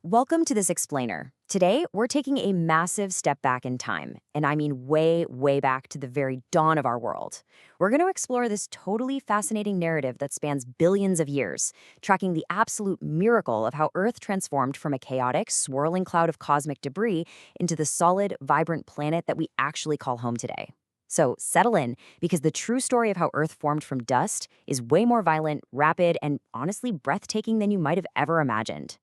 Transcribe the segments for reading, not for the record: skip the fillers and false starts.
Welcome to this explainer. Today, we're taking a massive step back in time, and I mean way, way back to the very dawn of our world. We're going to explore this totally fascinating narrative that spans billions of years, tracking the absolute miracle of how Earth transformed from a chaotic, swirling cloud of cosmic debris into the solid, vibrant planet that we actually call home today. So settle in, because the true story of how Earth formed from dust is way more violent, rapid, and honestly breathtaking than you might have ever imagined.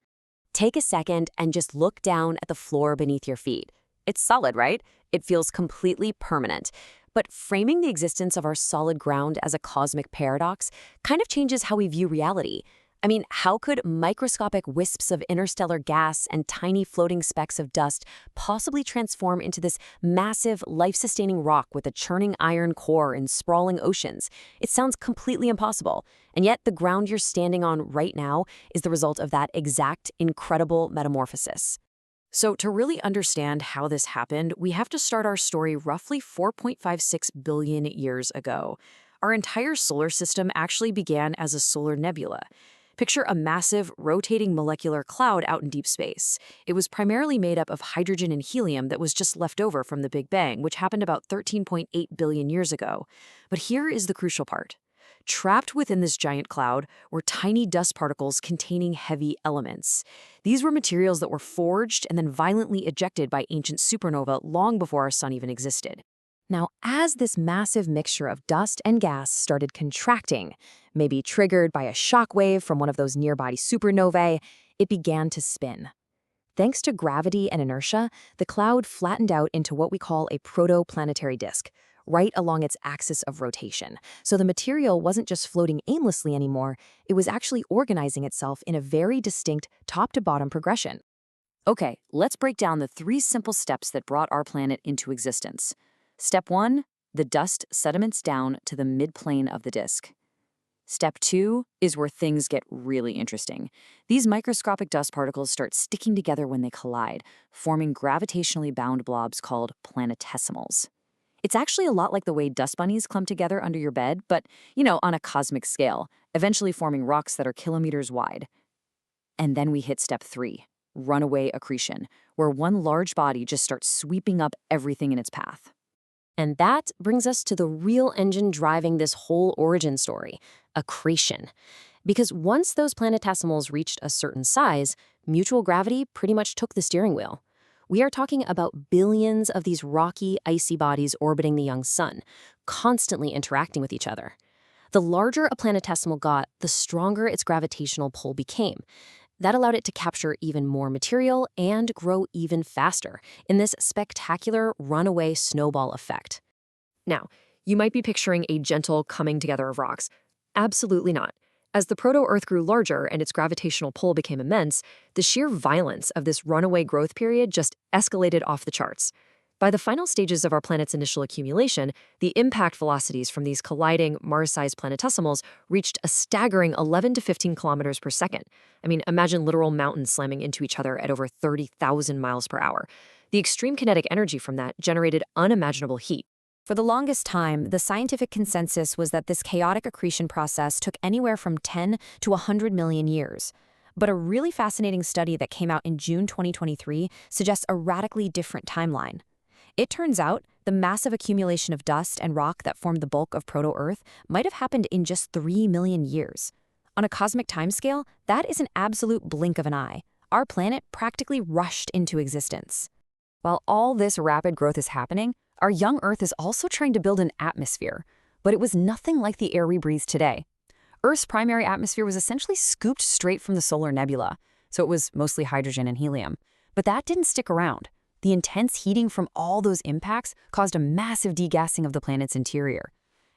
Take a second and just look down at the floor beneath your feet. It's solid, right? It feels completely permanent. But framing the existence of our solid ground as a cosmic paradox kind of changes how we view reality. I mean, how could microscopic wisps of interstellar gas and tiny floating specks of dust possibly transform into this massive, life-sustaining rock with a churning iron core and sprawling oceans? It sounds completely impossible. And yet, the ground you're standing on right now is the result of that exact incredible metamorphosis. So to really understand how this happened, we have to start our story roughly 4.56 billion years ago. Our entire solar system actually began as a solar nebula. Picture a massive, rotating molecular cloud out in deep space. It was primarily made up of hydrogen and helium that was just left over from the Big Bang, which happened about 13.8 billion years ago. But here is the crucial part. Trapped within this giant cloud were tiny dust particles containing heavy elements. These were materials that were forged and then violently ejected by ancient supernova long before our sun even existed. Now, as this massive mixture of dust and gas started contracting, maybe triggered by a shock wave from one of those nearby supernovae, it began to spin. Thanks to gravity and inertia, the cloud flattened out into what we call a protoplanetary disk, right along its axis of rotation. So the material wasn't just floating aimlessly anymore, it was actually organizing itself in a very distinct top-to-bottom progression. Okay, let's break down the three simple steps that brought our planet into existence. Step 1, the dust sediments down to the midplane of the disk. Step 2 is where things get really interesting. These microscopic dust particles start sticking together when they collide, forming gravitationally bound blobs called planetesimals. It's actually a lot like the way dust bunnies clump together under your bed, but, on a cosmic scale, eventually forming rocks that are kilometers wide. And then we hit step 3, runaway accretion, where one large body just starts sweeping up everything in its path. And that brings us to the real engine driving this whole origin story, accretion. Because once those planetesimals reached a certain size, mutual gravity pretty much took the steering wheel. We are talking about billions of these rocky, icy bodies orbiting the young sun, constantly interacting with each other. The larger a planetesimal got, the stronger its gravitational pull became. That allowed it to capture even more material and grow even faster in this spectacular runaway snowball effect. Now, you might be picturing a gentle coming together of rocks. Absolutely not. As the proto-Earth grew larger and its gravitational pull became immense, the sheer violence of this runaway growth period just escalated off the charts. By the final stages of our planet's initial accumulation, the impact velocities from these colliding Mars-sized planetesimals reached a staggering 11 to 15 kilometers per second. I mean, imagine literal mountains slamming into each other at over 30,000 miles per hour. The extreme kinetic energy from that generated unimaginable heat. For the longest time, the scientific consensus was that this chaotic accretion process took anywhere from 10 to 100 million years. But a really fascinating study that came out in June 2023 suggests a radically different timeline. It turns out the massive accumulation of dust and rock that formed the bulk of proto-Earth might have happened in just 3 million years. On a cosmic timescale, that is an absolute blink of an eye. Our planet practically rushed into existence. While all this rapid growth is happening, our young Earth is also trying to build an atmosphere, but it was nothing like the air we breathe today. Earth's primary atmosphere was essentially scooped straight from the solar nebula, so it was mostly hydrogen and helium. But that didn't stick around. The intense heating from all those impacts caused a massive degassing of the planet's interior.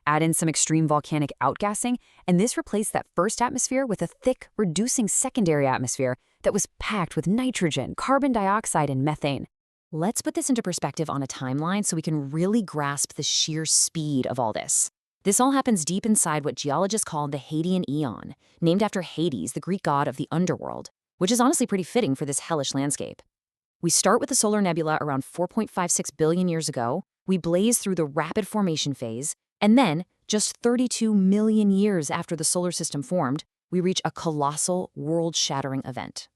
Add in some extreme volcanic outgassing, and this replaced that first atmosphere with a thick, reducing secondary atmosphere that was packed with nitrogen, carbon dioxide, and methane. Let's put this into perspective on a timeline so we can really grasp the sheer speed of all this. This all happens deep inside what geologists call the Hadean Eon, named after Hades, the Greek god of the underworld, which is honestly pretty fitting for this hellish landscape. We start with the solar nebula around 4.56 billion years ago, we blaze through the rapid formation phase, and then, just 32 million years after the solar system formed, we reach a colossal, world-shattering event.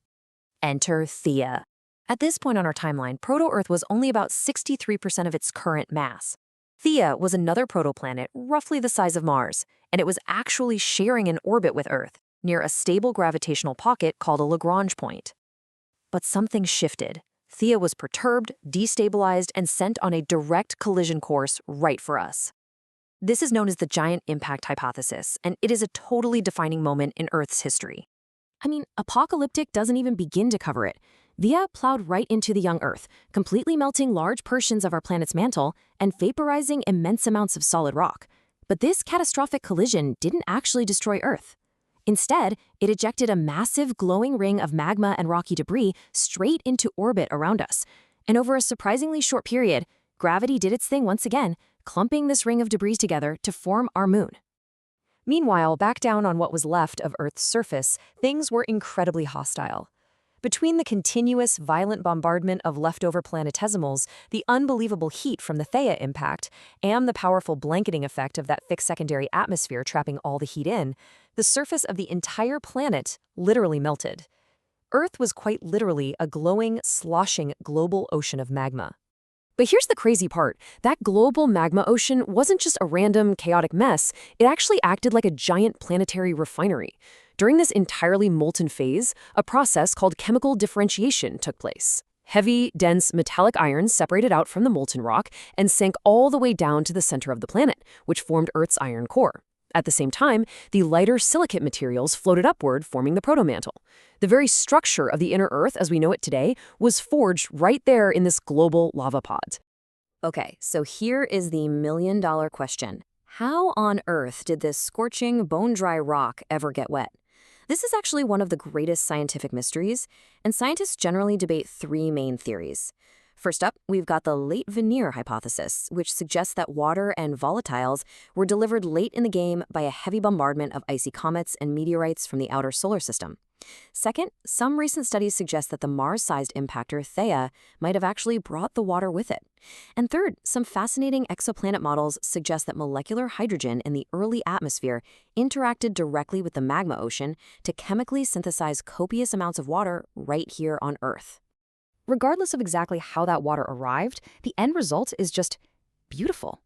Enter Theia. At this point on our timeline, Proto-Earth was only about 63% of its current mass. Theia was another protoplanet roughly the size of Mars, and it was actually sharing an orbit with Earth near a stable gravitational pocket called a Lagrange point. But something shifted. Theia was perturbed, destabilized, and sent on a direct collision course right for us. This is known as the giant impact hypothesis, and it is a totally defining moment in Earth's history. I mean, apocalyptic doesn't even begin to cover it. Theia plowed right into the young Earth, completely melting large portions of our planet's mantle and vaporizing immense amounts of solid rock. But this catastrophic collision didn't actually destroy Earth. Instead, it ejected a massive glowing ring of magma and rocky debris straight into orbit around us. And over a surprisingly short period, gravity did its thing once again, clumping this ring of debris together to form our moon. Meanwhile, back down on what was left of Earth's surface, things were incredibly hostile. Between the continuous, violent bombardment of leftover planetesimals, the unbelievable heat from the Theia impact, and the powerful blanketing effect of that thick secondary atmosphere trapping all the heat in, the surface of the entire planet literally melted. Earth was quite literally a glowing, sloshing global ocean of magma. But here's the crazy part. That global magma ocean wasn't just a random, chaotic mess. It actually acted like a giant planetary refinery. During this entirely molten phase, a process called chemical differentiation took place. Heavy, dense, metallic iron separated out from the molten rock and sank all the way down to the center of the planet, which formed Earth's iron core. At the same time, the lighter silicate materials floated upward, forming the protomantle. The very structure of the inner Earth as we know it today was forged right there in this global lava pod. Okay, so here is the million-dollar question. How on earth did this scorching, bone-dry rock ever get wet? This is actually one of the greatest scientific mysteries, and scientists generally debate three main theories. First up, we've got the late veneer hypothesis, which suggests that water and volatiles were delivered late in the game by a heavy bombardment of icy comets and meteorites from the outer solar system. Second, some recent studies suggest that the Mars-sized impactor Theia might have actually brought the water with it. And third, some fascinating exoplanet models suggest that molecular hydrogen in the early atmosphere interacted directly with the magma ocean to chemically synthesize copious amounts of water right here on Earth. Regardless of exactly how that water arrived, the end result is just beautiful.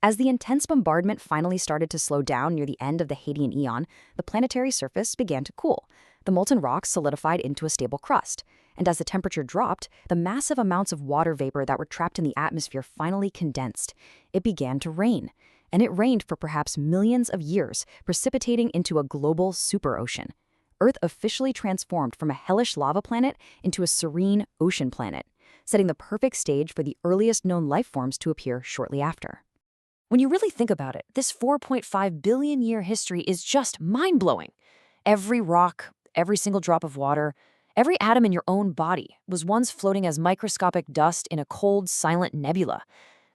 As the intense bombardment finally started to slow down near the end of the Hadean Eon, the planetary surface began to cool. The molten rocks solidified into a stable crust, and as the temperature dropped, the massive amounts of water vapor that were trapped in the atmosphere finally condensed. It began to rain, and it rained for perhaps millions of years, precipitating into a global superocean. Earth officially transformed from a hellish lava planet into a serene ocean planet, setting the perfect stage for the earliest known life forms to appear shortly after. When you really think about it, this 4.5 billion year history is just mind-blowing. Every rock, every single drop of water, every atom in your own body was once floating as microscopic dust in a cold, silent nebula.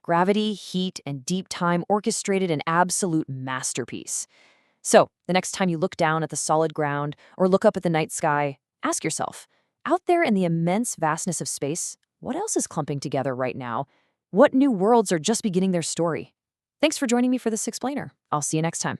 Gravity, heat, and deep time orchestrated an absolute masterpiece. So, the next time you look down at the solid ground or look up at the night sky, ask yourself, out there in the immense vastness of space, what else is clumping together right now? What new worlds are just beginning their story? Thanks for joining me for this explainer. I'll see you next time.